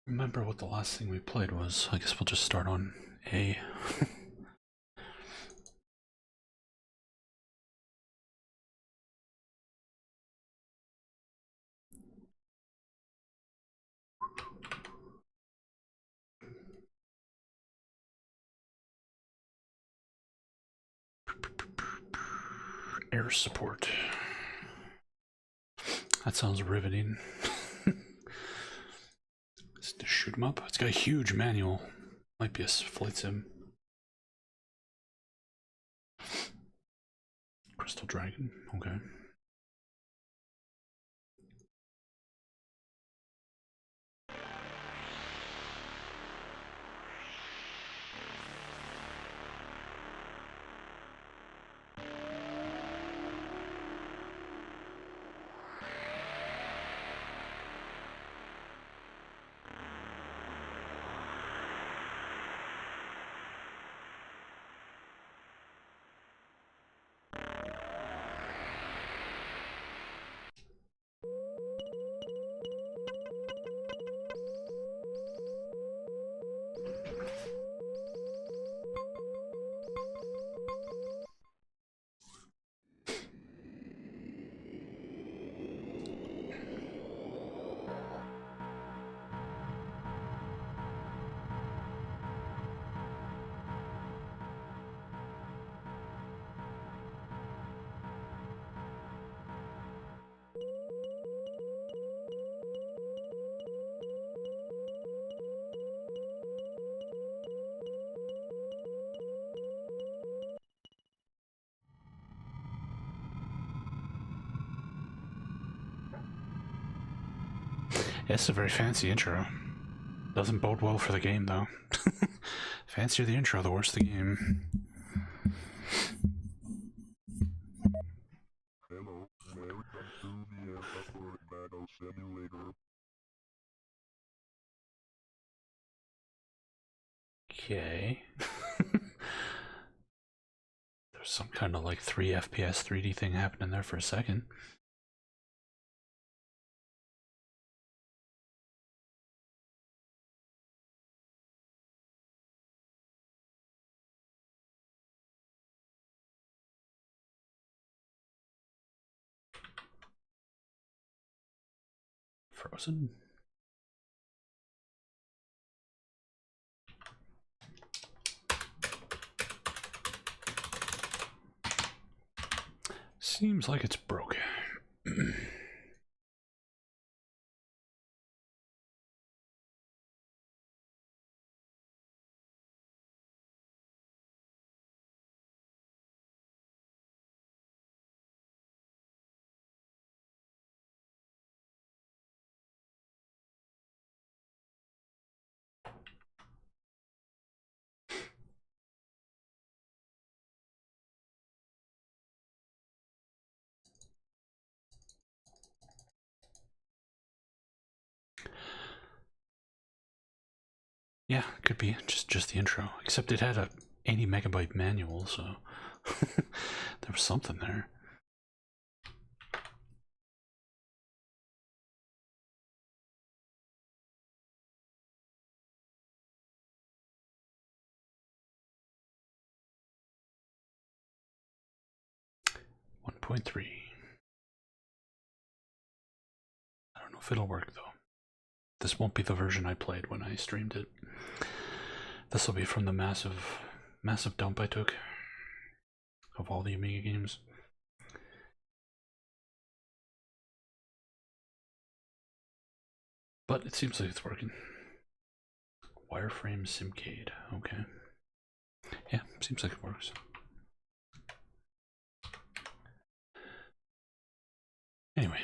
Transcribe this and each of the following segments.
remember what the last thing we played was. I guess we'll just start on A. Air support. That sounds riveting. To shoot him up. It's got a huge manual. Might be a flight sim. Crystal Dragon. Okay. It's a very fancy intro. Doesn't bode well for the game, though. Fancier the intro, the worse the game. Hello, welcome to the Amiga simulator. Okay. There's some kind of like 3 FPS 3D thing happening there for a second. Frozen. Seems like it's broke. Yeah, could be just the intro. Except it had a 80 megabyte manual, so there was something there. .3. I don't know if it'll work though. This won't be the version I played when I streamed it. This will be from the massive dump I took of all the Amiga games. But it seems like it's working. Wireframe Simcade. Okay. Yeah, seems like it works. Anyway.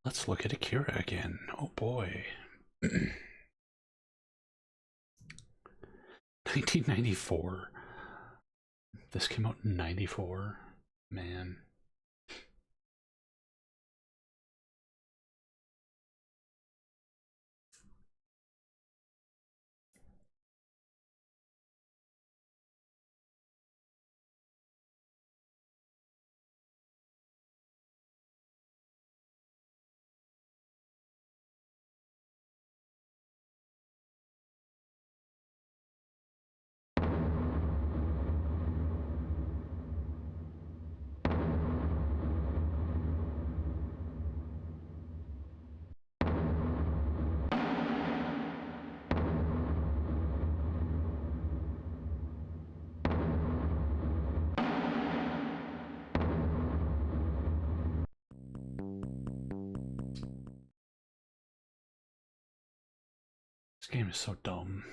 Let's look at Akira again. Oh boy. 1994. This came out in 94. Man. This game is so dumb.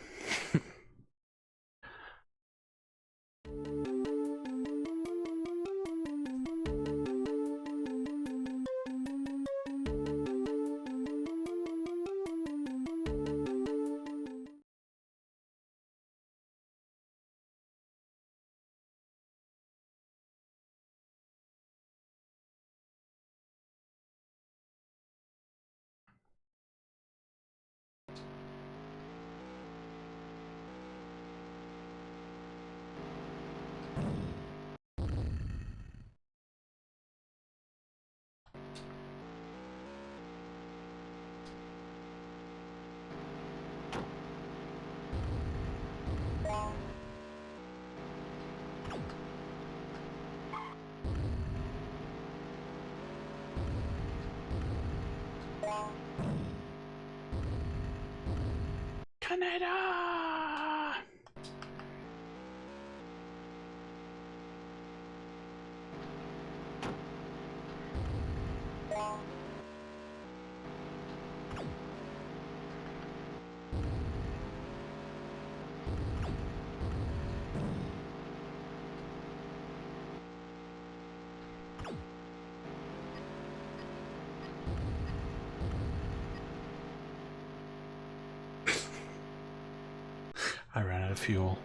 Canada! I ran out of fuel.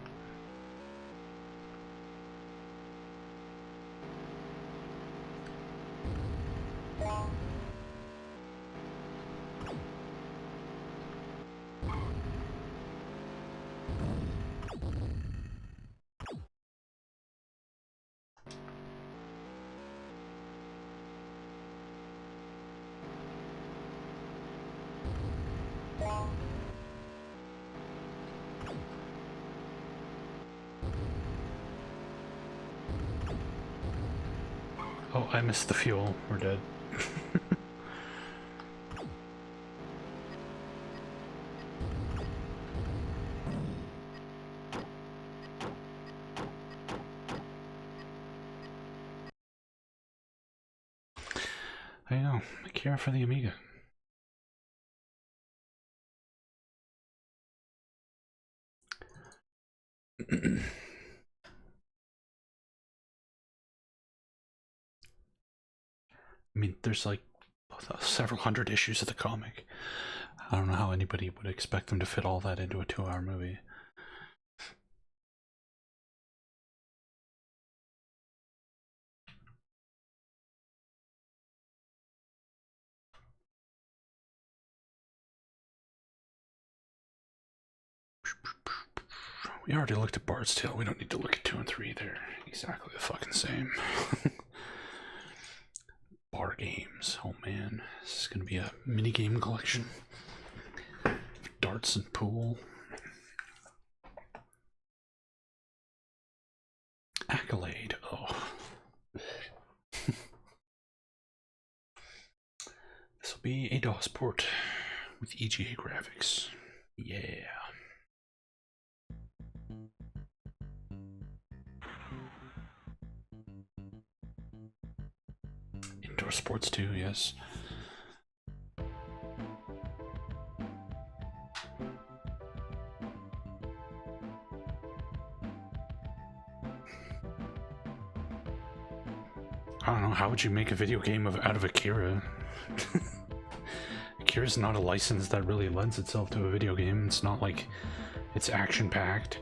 Oh, I missed the fuel. We're dead. I know. I care for the Amiga. I mean, there's like several hundred issues of the comic. I don't know how anybody would expect them to fit all that into a 2-hour movie. We already looked at Bard's Tale. We don't need to look at 2 and 3. They're exactly the fucking same. Bar games. Oh man, this is gonna be a mini game collection. Darts and pool. Accolade. Oh. This will be a DOS port with EGA graphics. Yeah. Indoor sports too, yes. I don't know, how would you make a video game out of Akira? Akira's not a license that really lends itself to a video game. It's not like it's action-packed.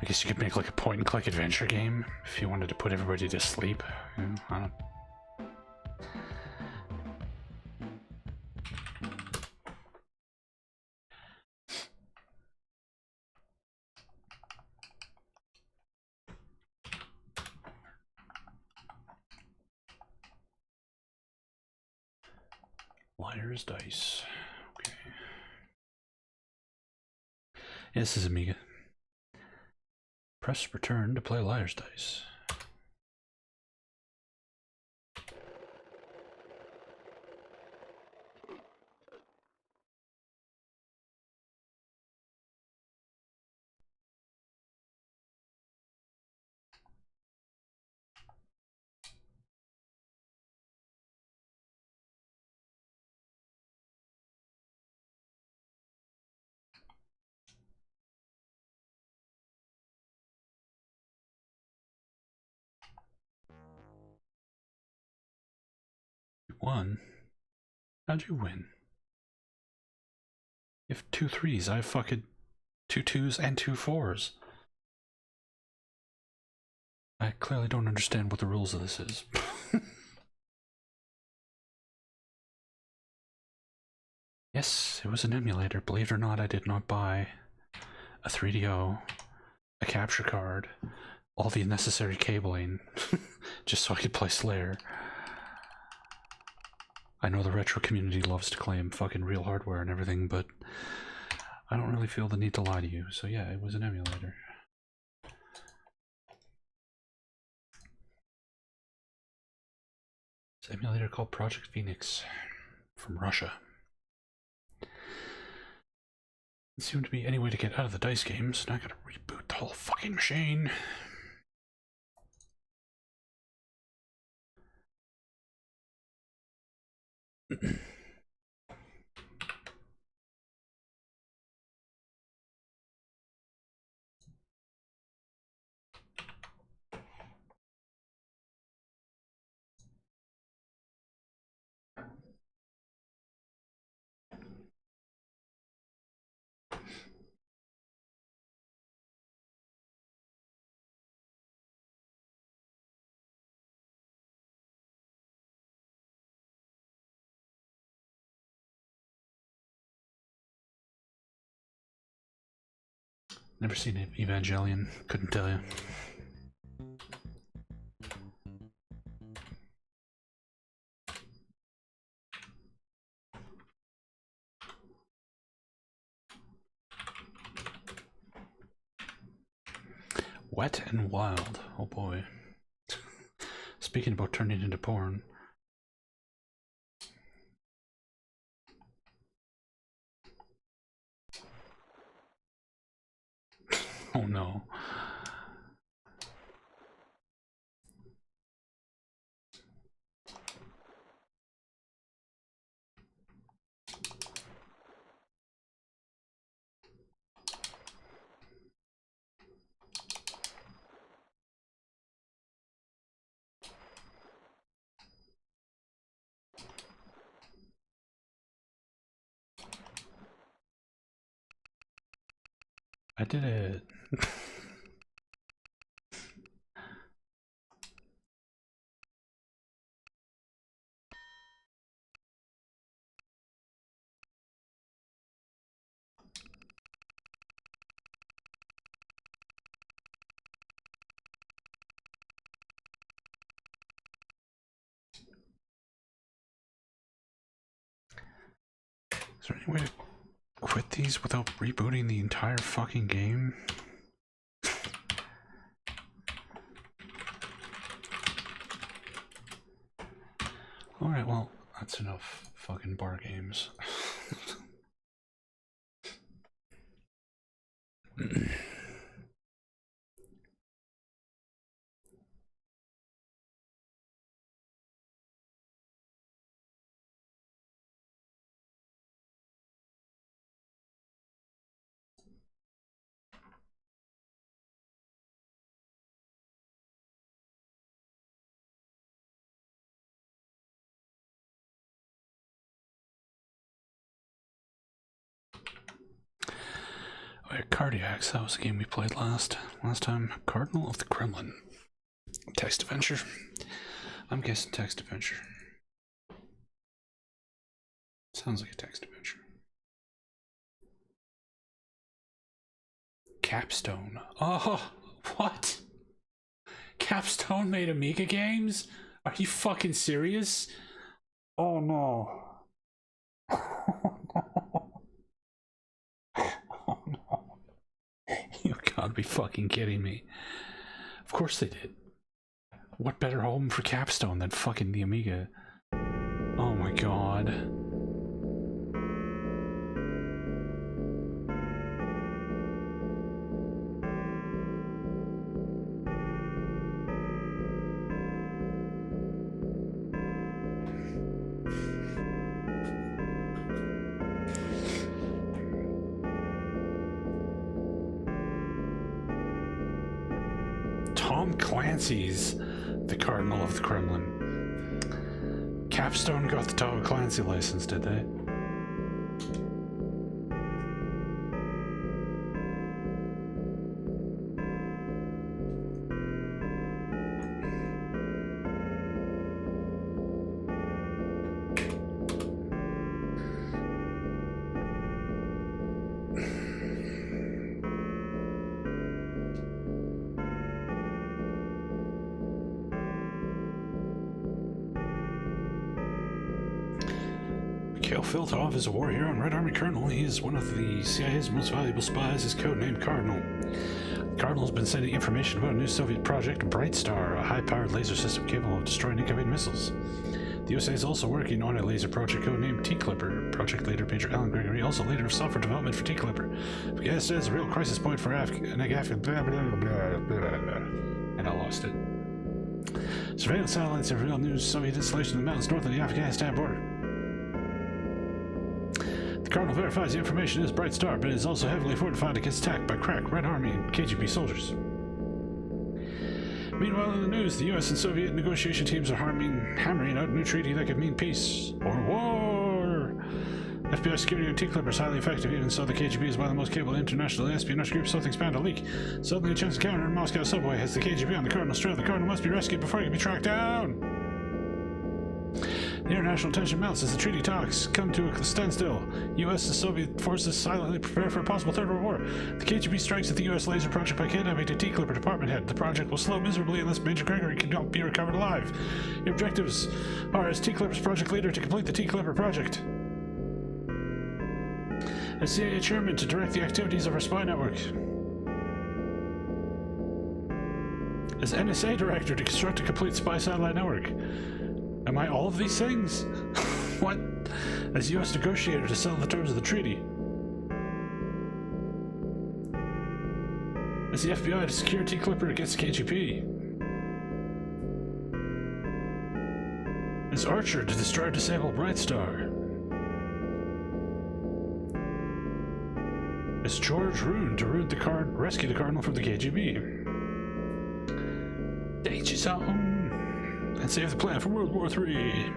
I guess you could make like a point and click adventure game if you wanted to put everybody to sleep. I don't. Liar's Dice. Okay. This is Amiga. Press return to play Liar's Dice. You won? How'd you win? You have 2 3s. I have fucking 2 2s and 2 4s. I clearly don't understand what the rules of this is. Yes, it was an emulator. Believe it or not, I did not buy a 3DO, a capture card, all the necessary cabling, just so I could play Slayer. I know the retro community loves to claim fucking real hardware and everything, but I don't really feel the need to lie to you. So yeah, it was an emulator. It's an emulator called Project Phoenix from Russia. It seemed to be any way to get out of the dice games. Now I gotta reboot the whole fucking machine. Never seen Evangelion, couldn't tell you. Wet and Wild, oh boy. Speaking about turning into porn. Oh no. I did it. Is there any way to quit these without rebooting the entire fucking game? Alright, well, that's enough fucking bar games. Cardiacs, that was the game we played last time. Cardinal of the Kremlin. Text adventure. I'm guessing text adventure. Sounds like a text adventure. Capstone. Oh, what? Capstone made Amiga games? Are you fucking serious? Oh no. Oh no. Oh no. You gotta be fucking kidding me. Of course they did. What better home for Capstone than fucking the Amiga? Oh my god. Tom Clancy's the Cardinal of the Kremlin. Capstone got the Tom Clancy license, did they? Filthoff is a war hero and Red Army Colonel. He is one of the CIA's most valuable spies. His codenamed Cardinal. Cardinal's been sending information about a new Soviet project, Bright Star, a high-powered laser system capable of destroying incoming missiles. The USA is also working on a laser project codenamed T-Clipper. Project leader Major Alan Gregory, also leader of software development for T-Clipper. Afghanistan is a real crisis point for Afghan. And I lost it. Surveillance satellites have revealed news Soviet installation in the mountains north of the Afghanistan border. Cardinal verifies the information is Bright Star, but it is also heavily fortified against attack by crack Red Army and KGB soldiers. Meanwhile, in the news, the US and Soviet negotiation teams are hammering out a new treaty that could mean peace or war. FBI security on T-Clipper is highly effective, even so the KGB is one of the most capable international espionage groups. Something's bound to leak. Suddenly, a chance encounter in Moscow subway has the KGB on the Cardinal's trail. The Cardinal must be rescued before he can be tracked down. The international tension mounts as the treaty talks come to a standstill. U.S. and Soviet forces silently prepare for a possible Third World War. The KGB strikes at the U.S. laser project by kidnapping the T-Clipper department head. The project will slow miserably unless Major Gregory cannot be recovered alive. Your objectives are as T-Clipper's project leader to complete the T-Clipper project. As CIA chairman to direct the activities of our spy network. As NSA director to construct a complete spy satellite network. Am I all of these things? What? As U.S. negotiator to settle the terms of the treaty. As the FBI to secure T-Clipper against KGB. As Archer to destroy and disable Bright Star. As George Rune to rescue the Cardinal from the KGB. Danger Zone. And save the planet for World War III.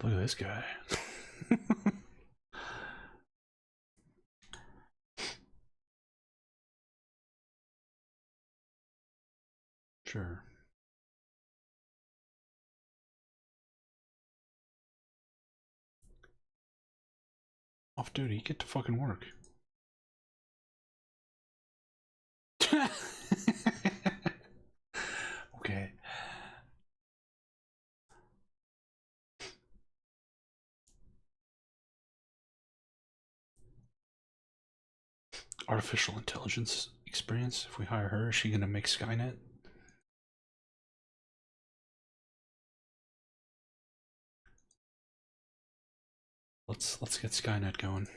Look at this guy. Sure. Off duty, get to fucking work. Okay. Artificial intelligence experience. If we hire her, is she gonna make Skynet? let's get Skynet going.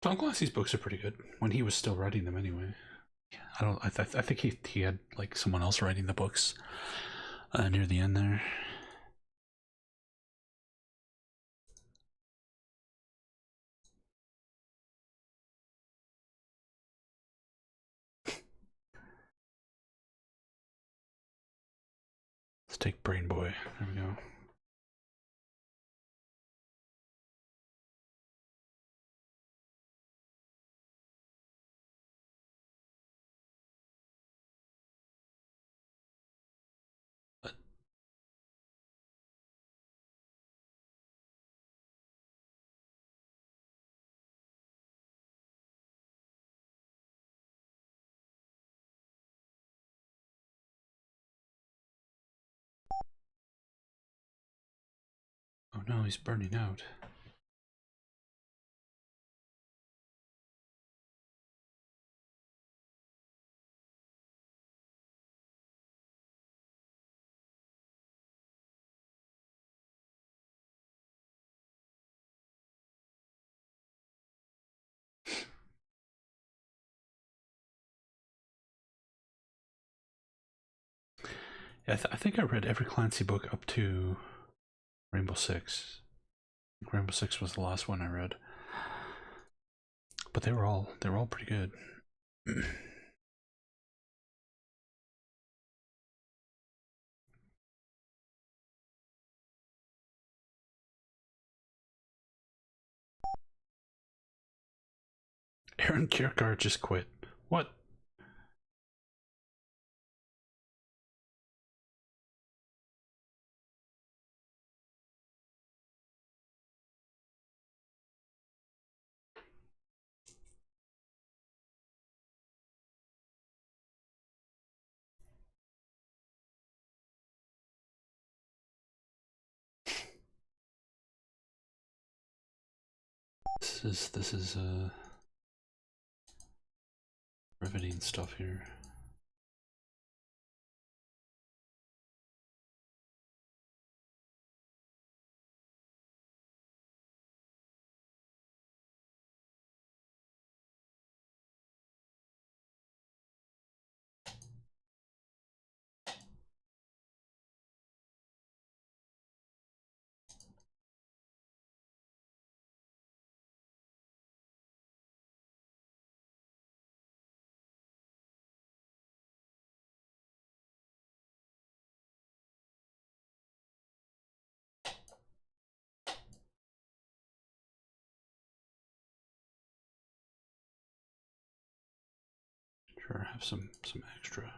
Tom Clancy's books are pretty good when he was still writing them anyway. I think he had like someone else writing the books near the end there. Let's take Brain Boy. There we go. Oh no, he's burning out. Yeah, I think I read every Clancy book up to Rainbow Six. Rainbow Six was the last one I read, but they were all pretty good. Aaron Kierkegaard just quit. What? This is riveting stuff here. Sure, have some extra.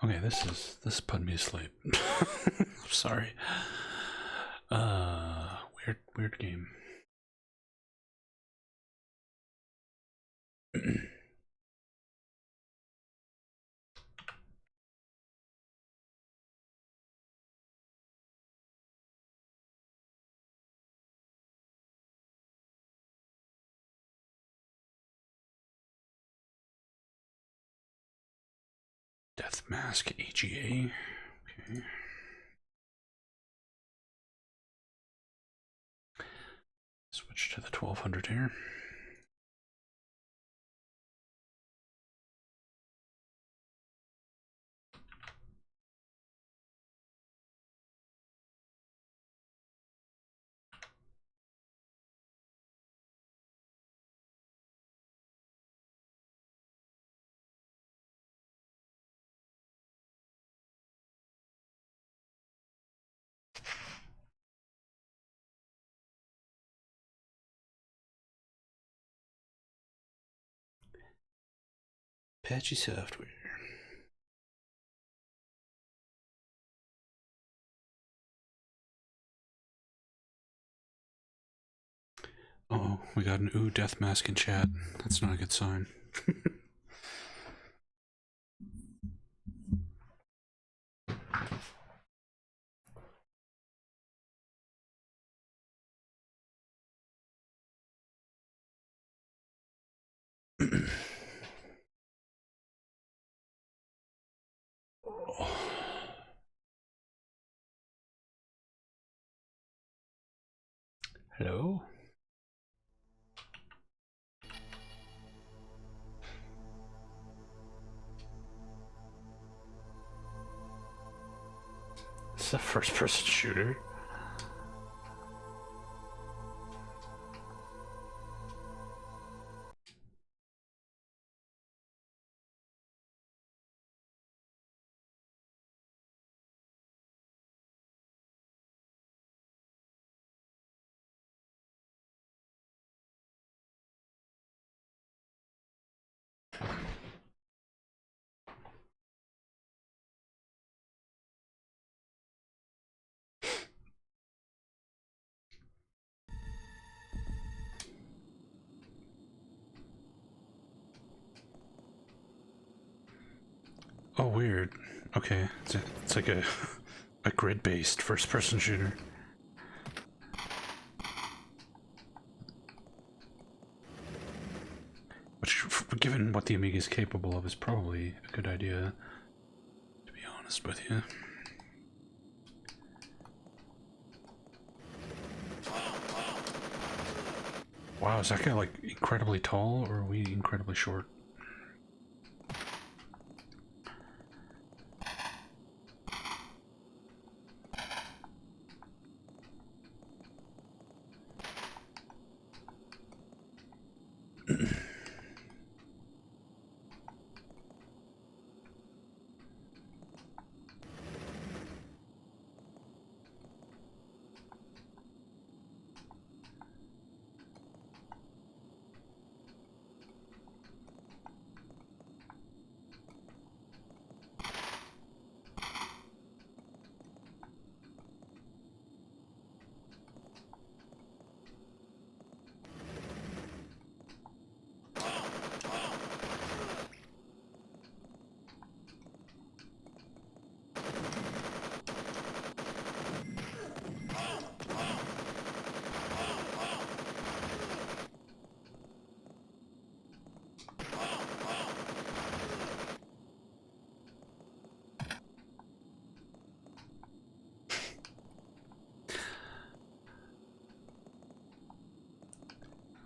Okay, this put me to sleep. I'm sorry. Weird game. Death Mask AGA. Okay. Switch to the 1200 here. Patchy software. Oh, we got an ooh death mask in chat. That's not a good sign. Hello? This is a first-person shooter. Oh, weird. Okay, it's like a grid-based first-person shooter. Which, given what the Amiga is capable of, is probably a good idea, to be honest with you. Wow, is that guy like incredibly tall, or are we incredibly short?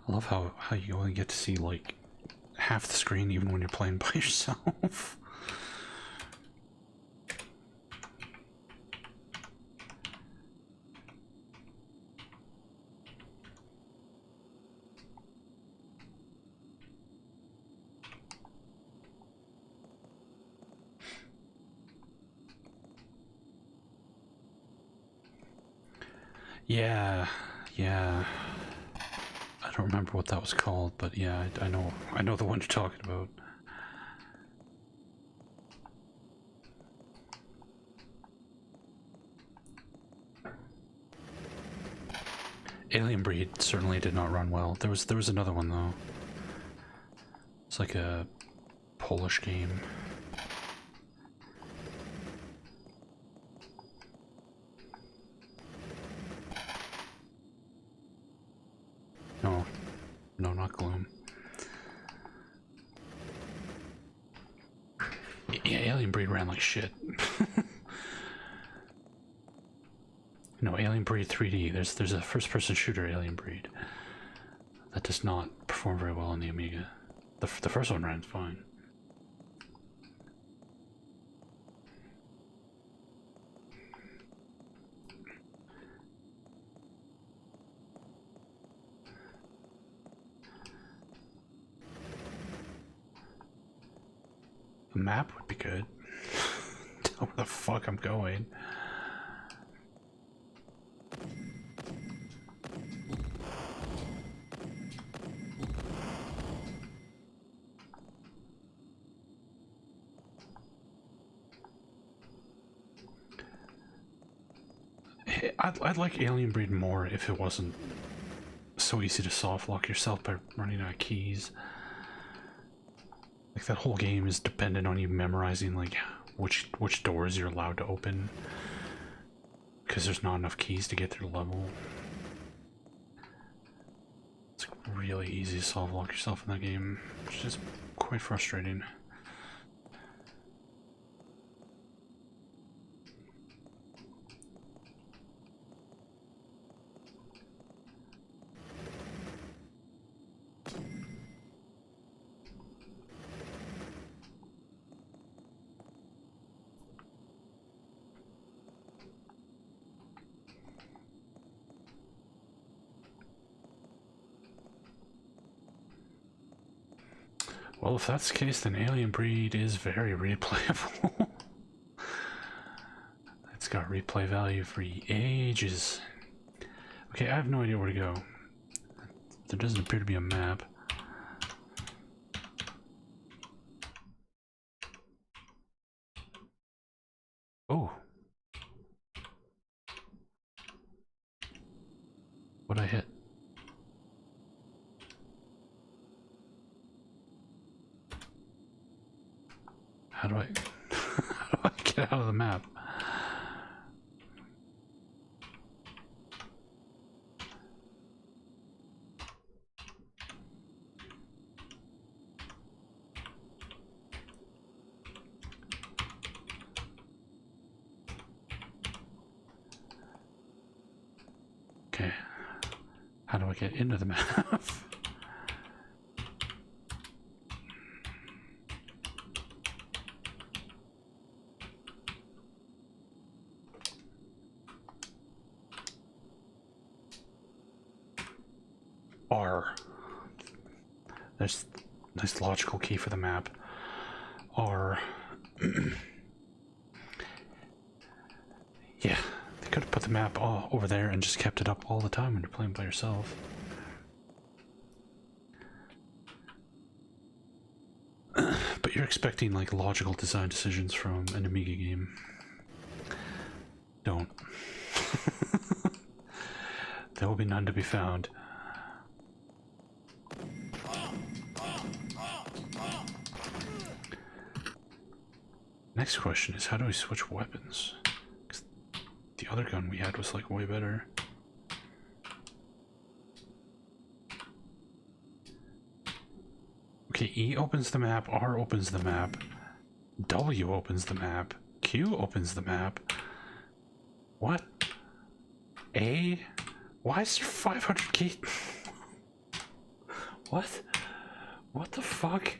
I love how you only get to see like half the screen even when you're playing by yourself. Yeah. I don't remember what that was called, but yeah, I know the one you're talking about. Alien Breed certainly did not run well. There was another one though. It's like a Polish game. No, not Gloom. Yeah, Alien Breed ran like shit. No, Alien Breed 3D. There's a first-person shooter, Alien Breed, that does not perform very well on the Amiga. The first one ran fine. A map would be good. Tell where the fuck I'm going. I'd like Alien Breed more if it wasn't so easy to soft lock yourself by running out of keys. Like that whole game is dependent on you memorizing like which doors you're allowed to open, because there's not enough keys to get through the level. It's like really easy to soft lock yourself in that game, which is quite frustrating. Well, if that's the case, then Alien Breed is very replayable. It's got replay value for ages. Okay, I have no idea where to go. There doesn't appear to be a map. Oh. What'd I hit? How do I how do I get out of the map? Okay. How do I get into the map? R. There's a nice logical key for the map. R. Yeah, they could have put the map all over there and just kept it up all the time when you're playing by yourself. But you're expecting like logical design decisions from an Amiga game. Don't. There will be none to be found. Next question is, how do we switch weapons? 'Cause the other gun we had was like way better. Okay, E opens the map, R opens the map, W opens the map, Q opens the map. What? A? Why is there 500 key? What? What the fuck?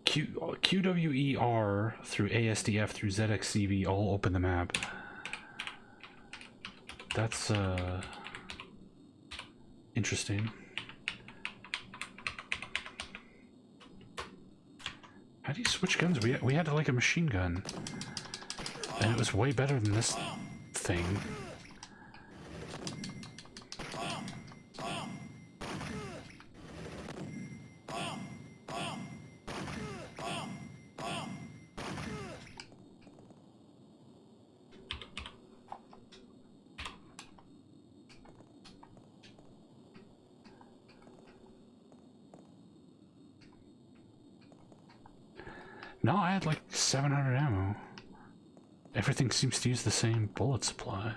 QWER through ASDF through ZXCB all open the map. That's interesting. How do you switch guns? We had like a machine gun, and it was way better than this thing. No, I had like 700 ammo. Everything seems to use the same bullet supply.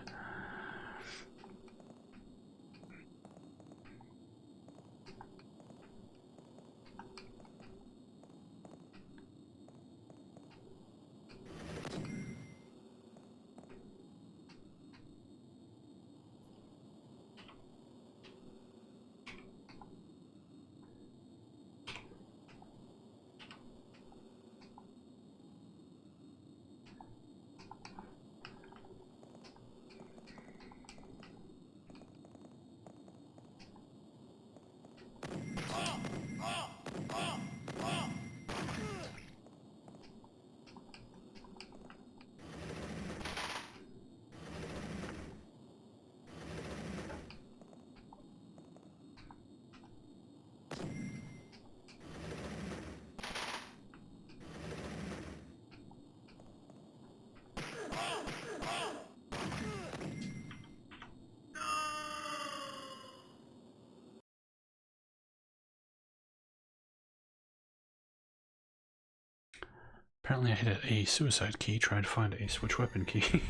Apparently I hit a suicide key trying to find a switch weapon key.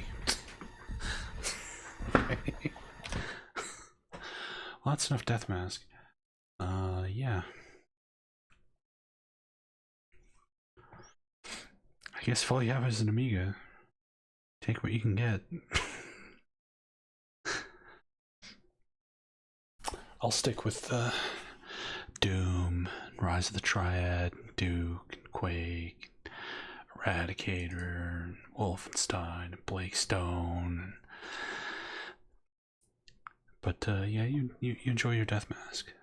Okay. Well, that's enough death mask. Yeah. I guess if all you have is an Amiga, take what you can get. I'll stick with Doom, Rise of the Triad, Duke, Quake, Eradicator, Wolfenstein, Blake Stone. But yeah, you enjoy your death mask.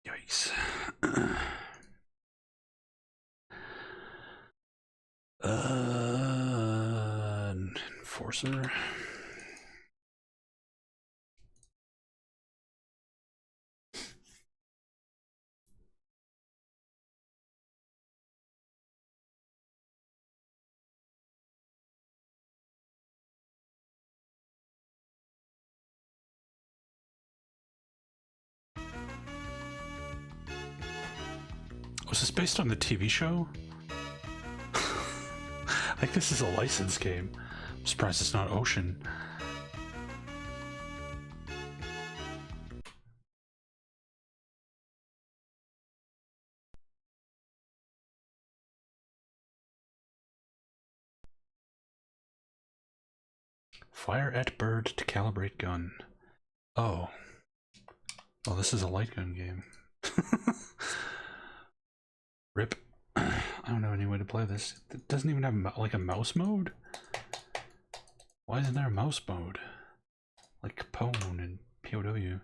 Yikes. Enforcer. Was this based on the TV show? I think this is a licensed game. I'm surprised it's not Ocean. Fire at bird to calibrate gun. Oh. Oh, this is a light gun game. Rip. I don't know any way to play this. It doesn't even have like a mouse mode? Why isn't there a mouse mode? Like Capone and POW.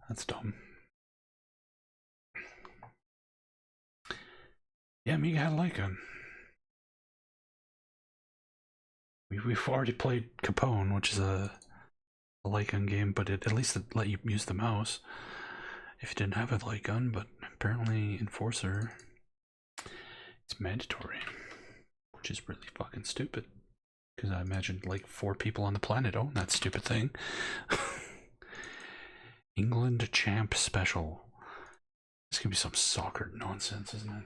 That's dumb. Yeah, Amiga had a light gun. We've already played Capone, which is a light gun game, but at least it let you use the mouse if you didn't have a light gun. But apparently Enforcer, it's mandatory, which is really fucking stupid. Because I imagine like 4 people on the planet own that stupid thing. England Champ Special. It's gonna be some soccer nonsense, isn't it?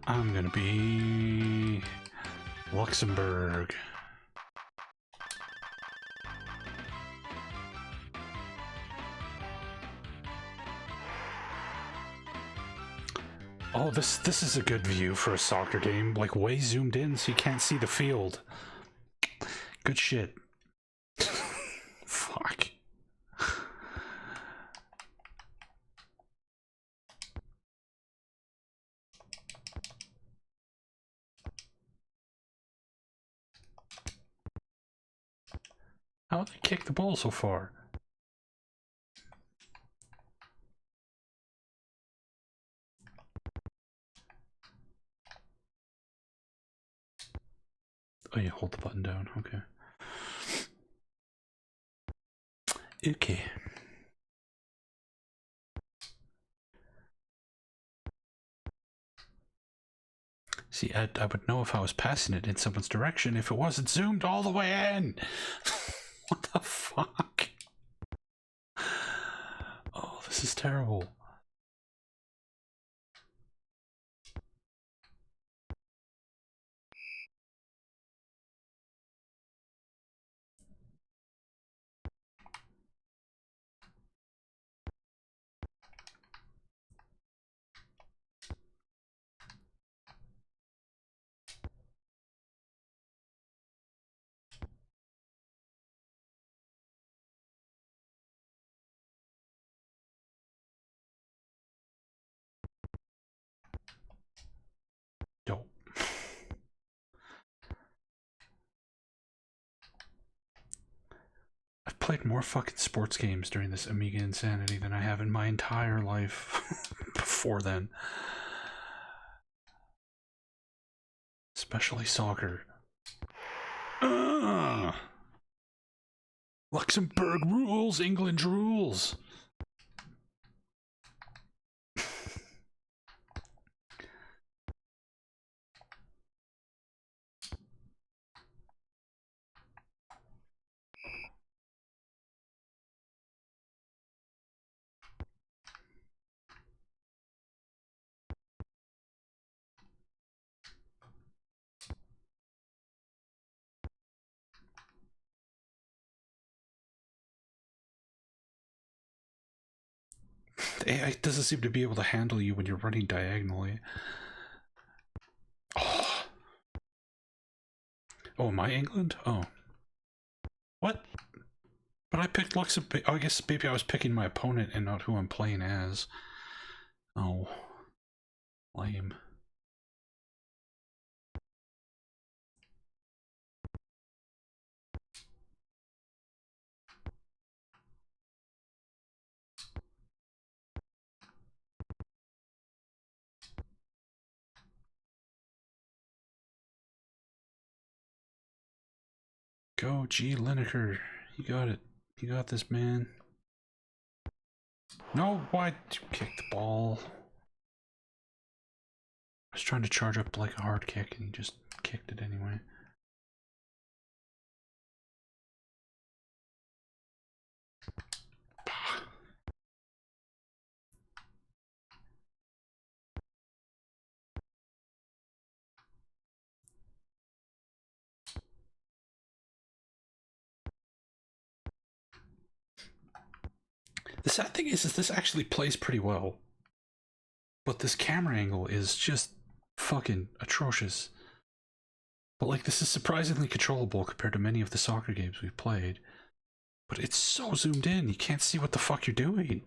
I'm gonna be Luxembourg. Oh, this is a good view for a soccer game. Like way zoomed in so you can't see the field. Good shit. Fuck. How did they kick the ball so far? Oh, you hold the button down. Okay. Okay. See, I would know if I was passing it in someone's direction if it wasn't zoomed all the way in. What the fuck? Oh, this is terrible. played more fucking sports games during this Amiga insanity than I have in my entire life before then. Especially soccer. Luxembourg rules, England rules. The AI doesn't seem to be able to handle you when you're running diagonally. Oh, am I England? Oh. What? But I picked Luxembourg. Oh, I guess maybe I was picking my opponent and not who I'm playing as. Oh. Lame. Go, G. Lineker. You got it. You got this, man. No, why'd you kick the ball? I was trying to charge up like a hard kick and he just kicked it anyway. The sad thing is this actually plays pretty well. But this camera angle is just fucking atrocious. But like, this is surprisingly controllable compared to many of the soccer games we've played. But it's so zoomed in, you can't see what the fuck you're doing.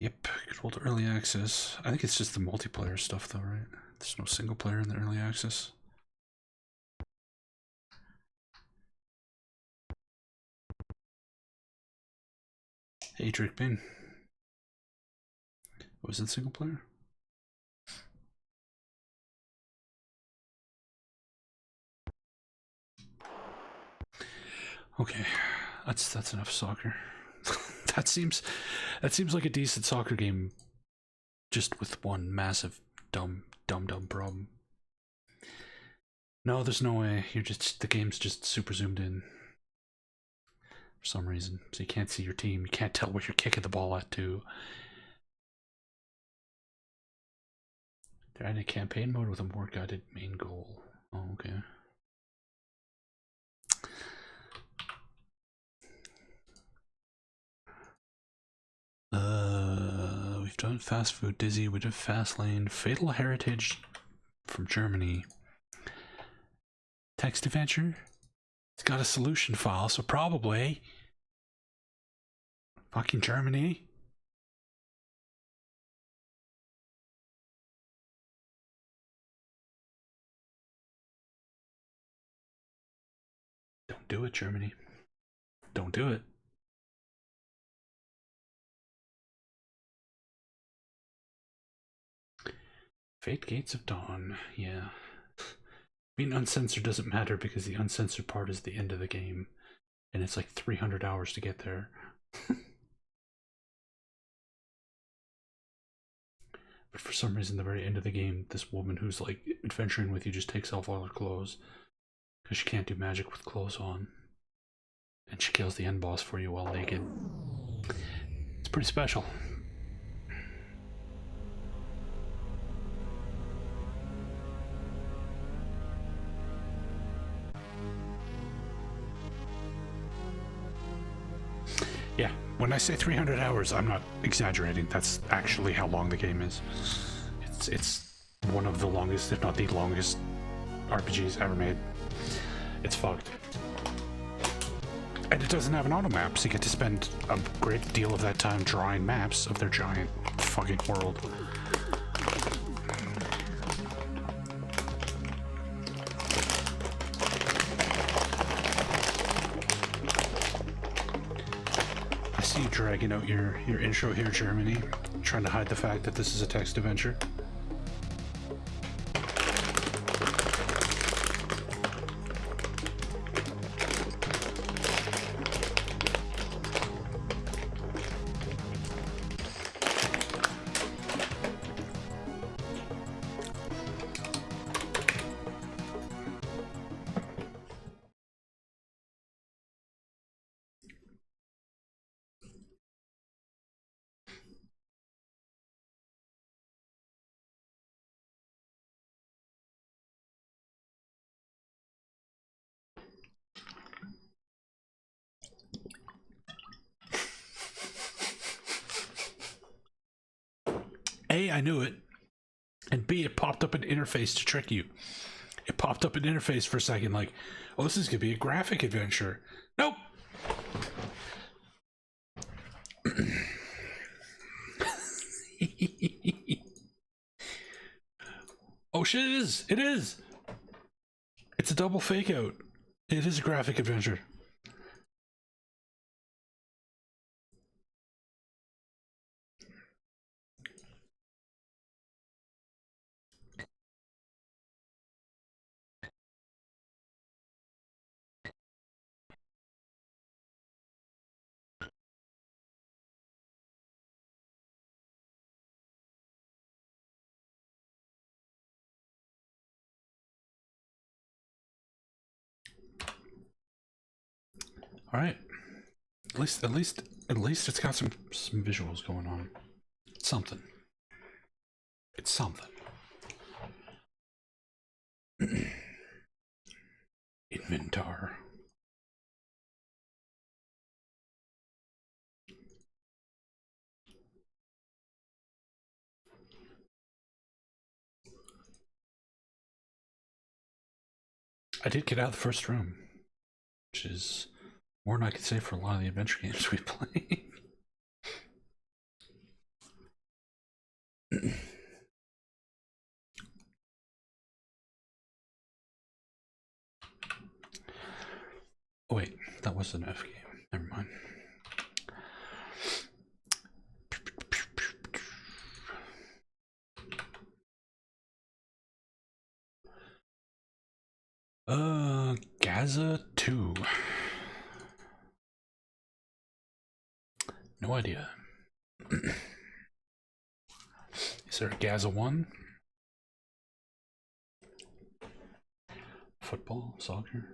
Yep, controlled early access. I think it's just the multiplayer stuff though, right? There's no single player in the early access. Hey, Drake Bin. Was it single player? Okay, that's enough soccer. that seems like a decent soccer game, just with one massive dumb problem. No, there's no way. The game's just super zoomed in for some reason, so you can't see your team. You can't tell where you're kicking the ball at too. They're adding a campaign mode with a more guided main goal. Oh, okay. We've done Fast Food Dizzy, we did Fast Lane, Fatal Heritage from Germany. Text adventure? It's got a solution file, so probably fucking Germany. Don't do it, Germany. Don't do it. Fate Gates of Dawn, yeah. Being uncensored doesn't matter because the uncensored part is the end of the game. And it's like 300 hours to get there. But for some reason, the very end of the game, this woman who's like adventuring with you just takes off all her clothes. Because she can't do magic with clothes on. And she kills the end boss for you while naked. It's pretty special. Yeah, when I say 300 hours, I'm not exaggerating. That's actually how long the game is. It's one of the longest, if not the longest, RPGs ever made. It's fucked. And it doesn't have an auto map, so you get to spend a great deal of that time drawing maps of their giant fucking world. I see you dragging out your intro here, Germany, trying to hide the fact that this is a text adventure. A, I knew it, and B, it popped up an interface to trick you. It popped up an interface for a second like, oh, this is gonna be a graphic adventure. Nope. Oh shit, it is. It is. It's a double fake out. It is a graphic adventure. All right. At least it's got some visuals going on. It's something. It's something. Inventar. I did get out of the first room, which is more than I could say for a lot of the adventure games we play. Oh wait, that was an F game. Never mind. Gaza 2. No idea. Is there a Gaza 1? Football? Soccer?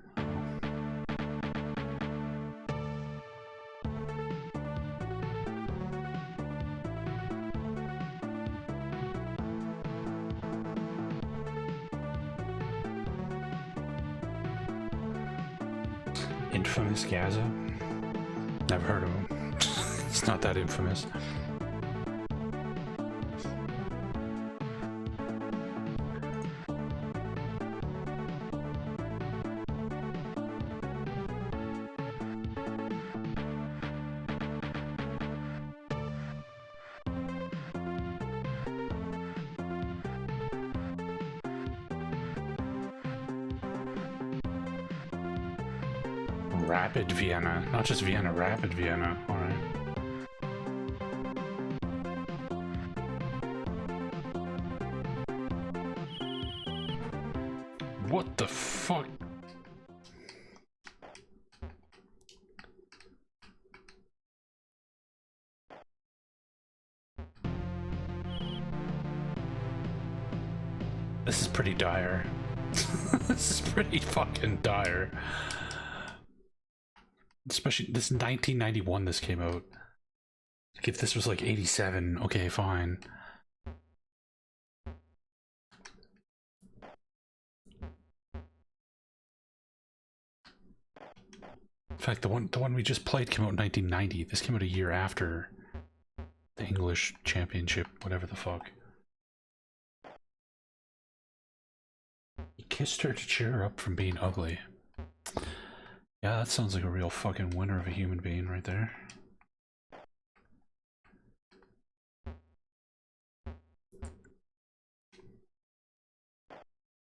Infamous Gaza? Never heard of him. It's not that infamous. Rapid Vienna, not just Vienna, Rapid Vienna. All right. What the fuck? This is pretty dire. This is pretty fucking dire. Especially this 1991 this came out. Like if this was like 87, okay, fine. In fact, the one we just played came out in 1990. This came out a year after the English Championship, whatever the fuck. He kissed her to cheer her up from being ugly. Yeah, that sounds like a real fucking winner of a human being right there.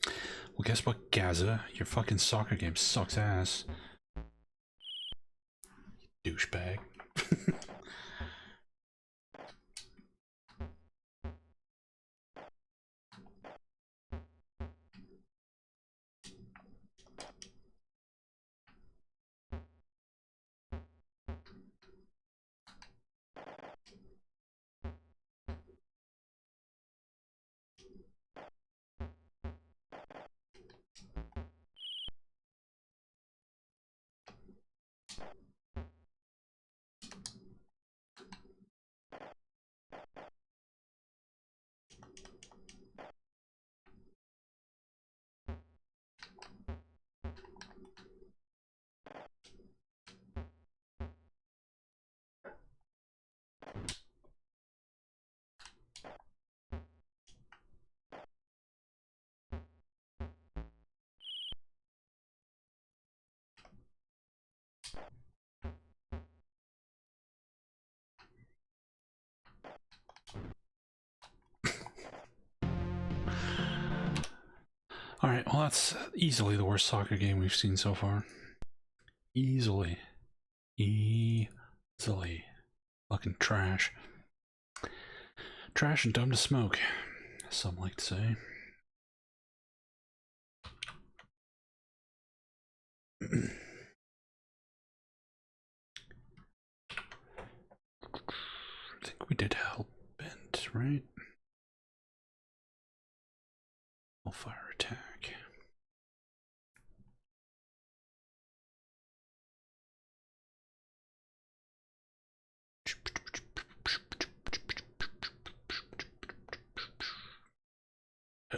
Well, guess what, Gaza? Your fucking soccer game sucks ass. Douchebag. Alright, well that's easily the worst soccer game we've seen so far. Easily. Easily. Fucking trash. Trash and dumb to smoke, some like to say. I think we did Hellbent, right? Fire attack.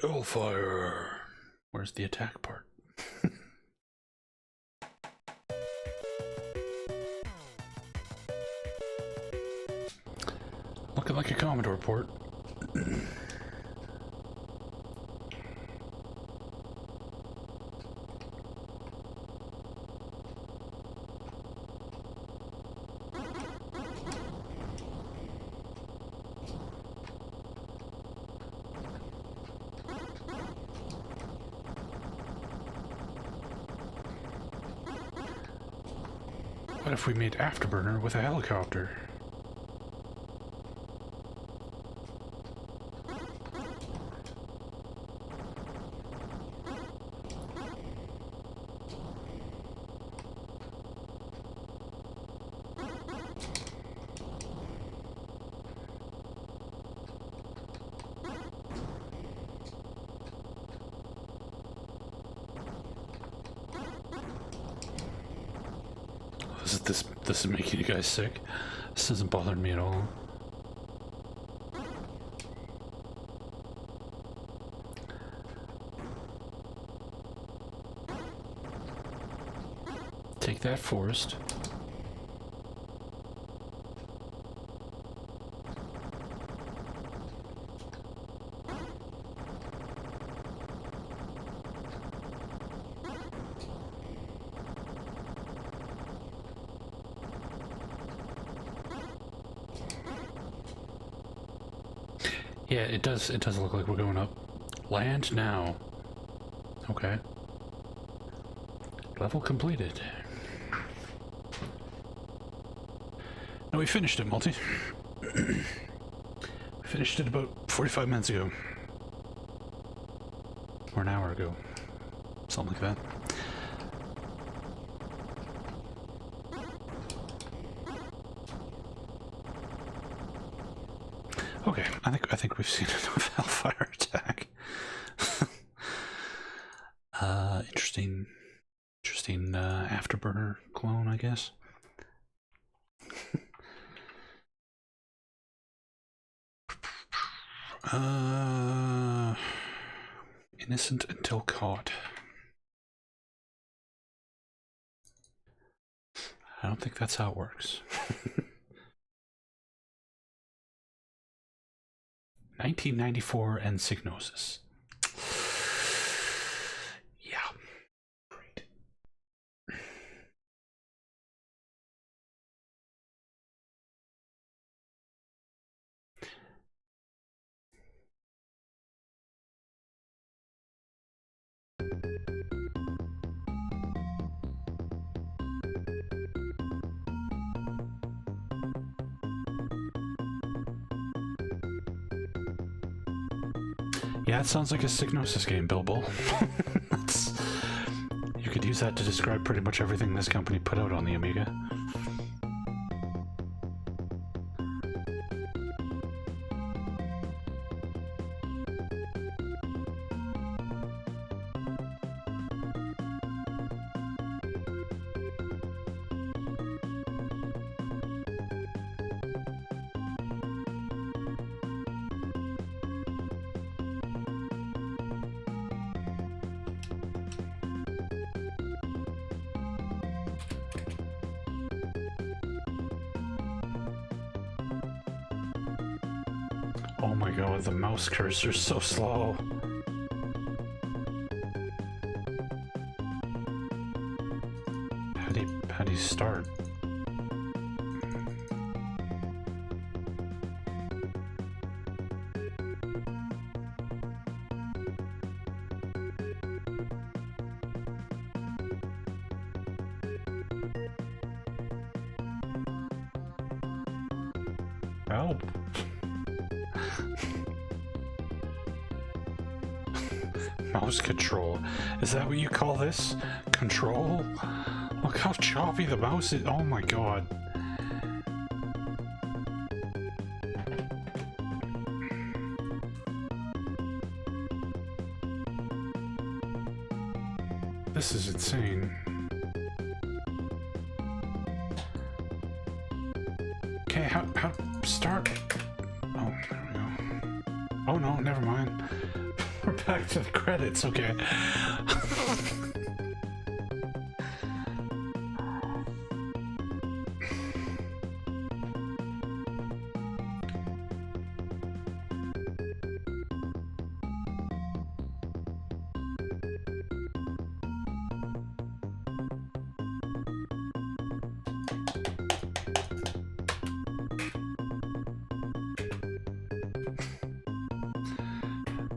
Hellfire. Where's the attack part? Looking like a Commodore port. What if we made Afterburner with a helicopter? This is making you guys sick. This doesn't bother me at all. Take that, forest. Yeah, it does look like we're going up. Land now. Okay. Level completed. No, we finished it, Multi. We finished it about 45 minutes ago. Or an hour ago. Something like that. Okay, I think we've seen enough Hellfire attack. Interesting Afterburner clone, I guess. Innocent until caught. I don't think that's how it works. 1994 and Signosis. Yeah, it sounds like a Psygnosis game, Bilbo. You could use that to describe pretty much everything this company put out on the Amiga. Oh my god, the mouse cursor's so slow. How do you start? Help. Mouse control. Is that what you call this? Control? Look how choppy the mouse is. Oh my god. This is insane. Okay, how start? Oh, there we go. Oh no, never mind. We're back to the credits, okay.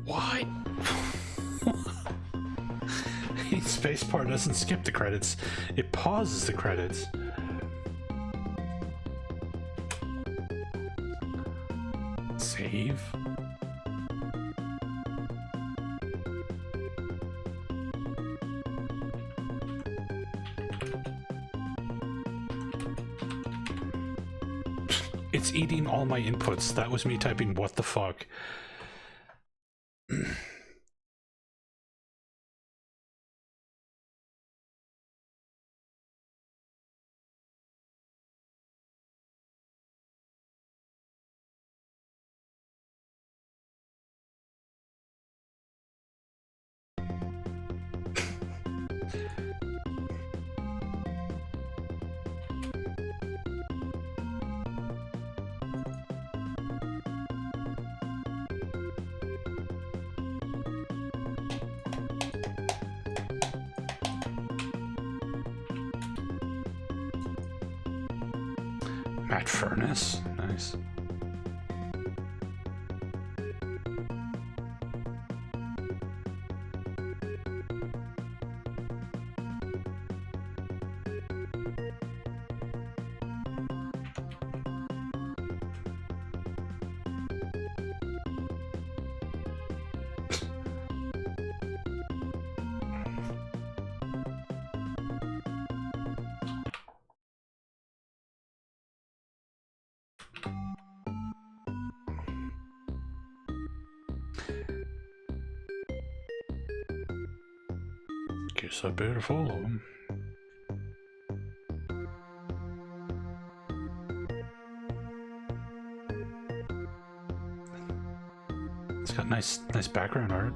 Why? Spacebar doesn't skip the credits, it pauses the credits. Save? It's eating all my inputs. That was me typing what the fuck. Matte furnace, nice. You're so beautiful. It's got nice background art.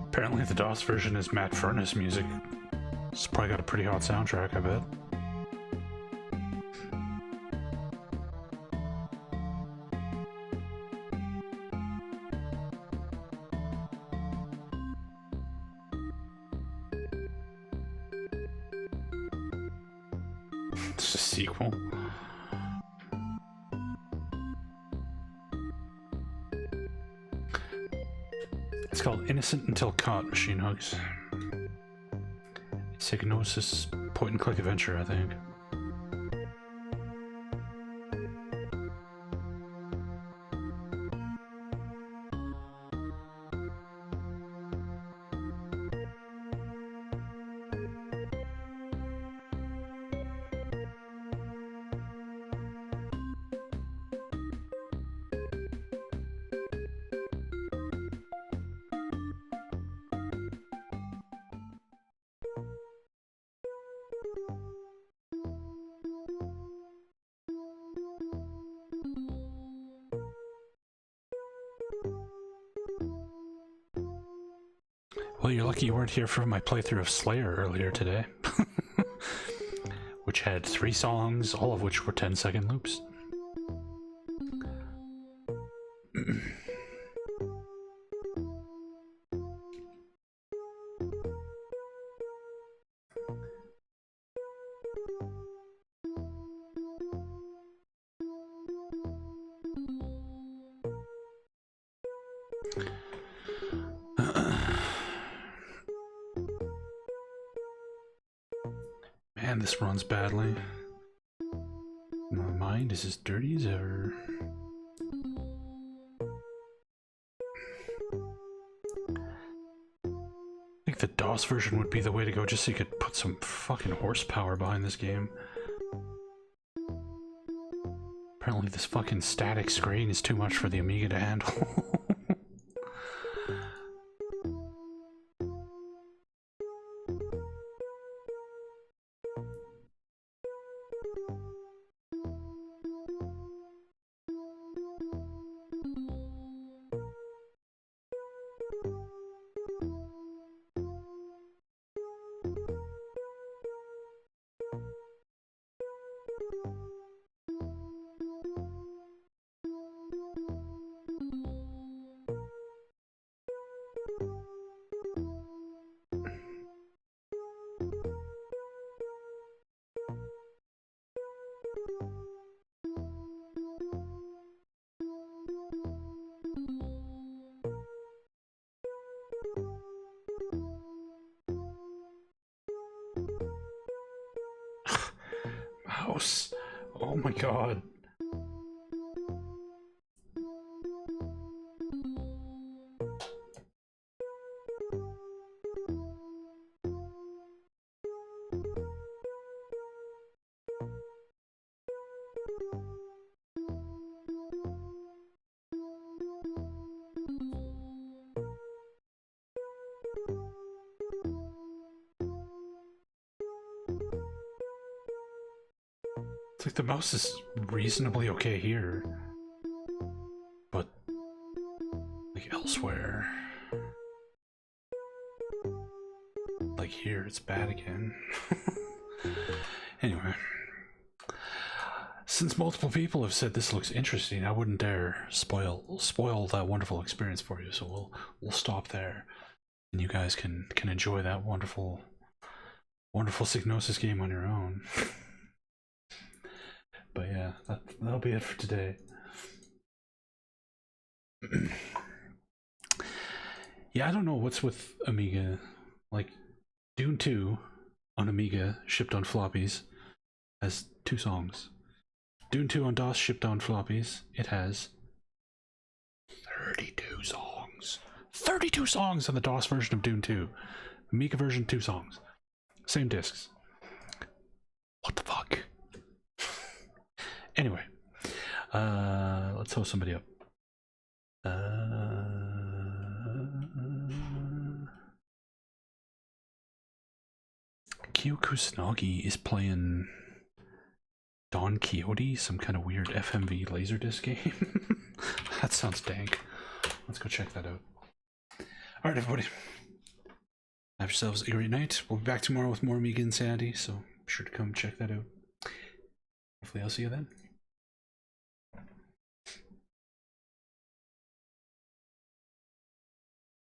Apparently the DOS version is Matt Furnace music. It's probably got a pretty hot soundtrack, I bet. It's a sequel. It's called Innocent Until Caught, Machine Hugs. It's Hypnosis point-and-click adventure, I think. Well, you're lucky you weren't here for my playthrough of Slayer earlier today. Which had 3 songs, all of which were 10-second loops. Man, this runs badly. My mind is as dirty as ever. I think the DOS version would be the way to go, just so you could put some fucking horsepower behind this game. Apparently this fucking static screen is too much for the Amiga to handle. Mouse. Oh my god. It's like the mouse is reasonably okay here, but like elsewhere, like here, it's bad again. Anyway, since multiple people have said this looks interesting, I wouldn't dare spoil that wonderful experience for you. So we'll stop there, and you guys can enjoy that wonderful Psygnosis game on your own. But yeah, that'll be it for today. Yeah, I don't know what's with Amiga. Like, Dune 2 on Amiga, shipped on floppies, has 2 songs. Dune 2 on DOS, shipped on floppies, it has 32 songs. 32 songs on the DOS version of Dune 2. Amiga version, 2 songs. Same discs. What the fuck? Anyway, Let's host somebody up. Kyo Kusanagi is playing Don Quixote, some kind of weird FMV Laserdisc game. That sounds dank. Let's go check that out. Alright, everybody. Have yourselves a great night. We'll be back tomorrow with more Amiga Insanity, so be sure to come check that out. Hopefully I'll see you then.